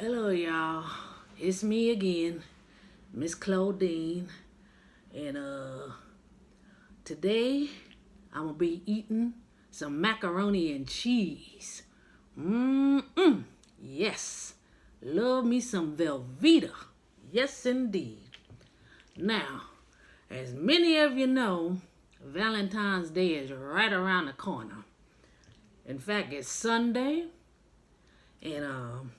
Hello, y'all. It's me again, Miss Claudine, and today I'm gonna be eating some macaroni and cheese. Yes, love me some Velveeta. Yes, indeed. Now, as many of you know, Valentine's Day is right around the corner. In fact, it's Sunday, and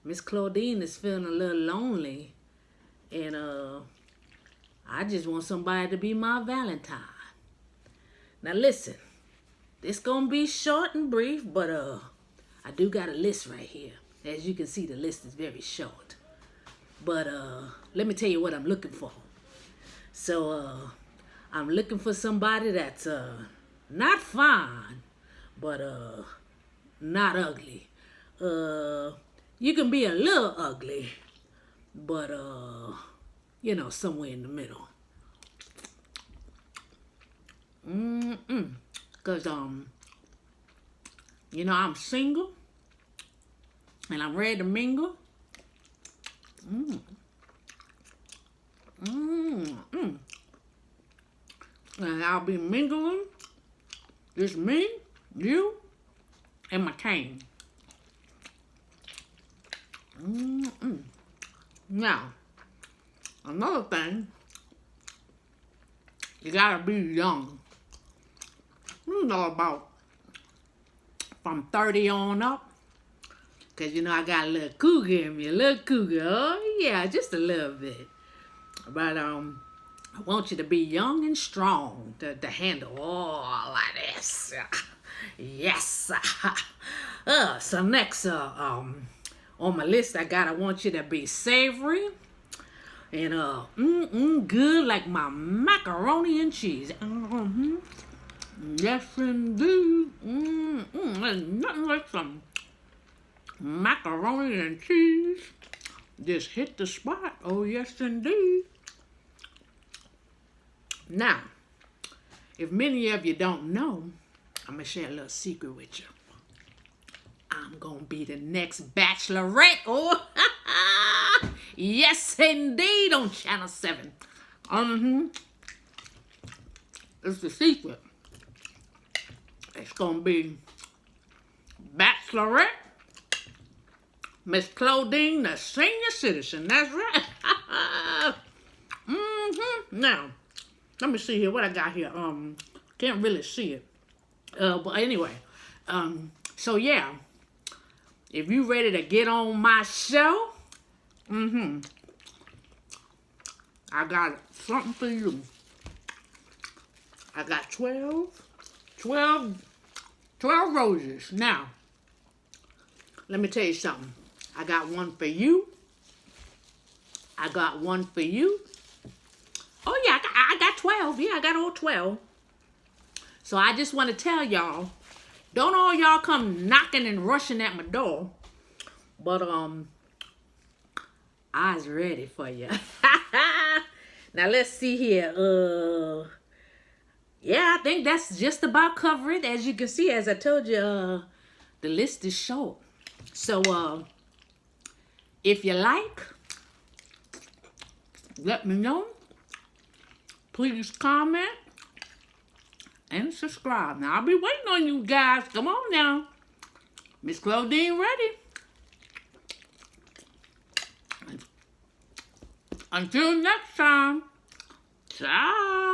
Miss Claudine is feeling a little lonely, and I just want somebody to be my Valentine. Now listen, this gonna be short and brief, but I do got a list right here. As you can see, the list is very short. But let me tell you what I'm looking for. So I'm looking for somebody that's not fine, but not ugly. You can be a little ugly, but somewhere in the middle. Cause I'm single and I'm ready to mingle. And I'll be mingling. Just me, you, and my cane. Now, another thing, you gotta be young. About from 30 on up. Cause I got a little cougar in me, a little cougar. Oh yeah, just a little bit. But I want you to be young and strong to handle all of this. Yes. So next, on my list, I want you to be savory and good like my macaroni and cheese. Yes, indeed. There's nothing like some macaroni and cheese. Just hit the spot. Oh, yes, indeed. Now, if many of you don't know, I'm going to share a little secret with you. I'm going to be the next bachelorette. Oh, yes, indeed, on Channel 7. It's the secret. It's going to be bachelorette, Miss Claudine, the senior citizen. That's right. Now, let me see here what I got here. Can't really see it. But anyway, so yeah, if you ready to get on my show, I got something for you. I got 12 roses. Now, let me tell you something. I got one for you. I got one for you. Oh yeah, I got 12. Yeah, I got all 12. So I just want to tell y'all, don't all y'all come knocking and rushing at my door. But I's ready for you. Now let's see here. Yeah, I think that's just about cover it. As you can see, as I told you, the list is short. So if you like, let me know. Please comment and subscribe. Now, I'll be waiting on you guys. Come on now. Miss Claudine ready. Until next time. Ciao.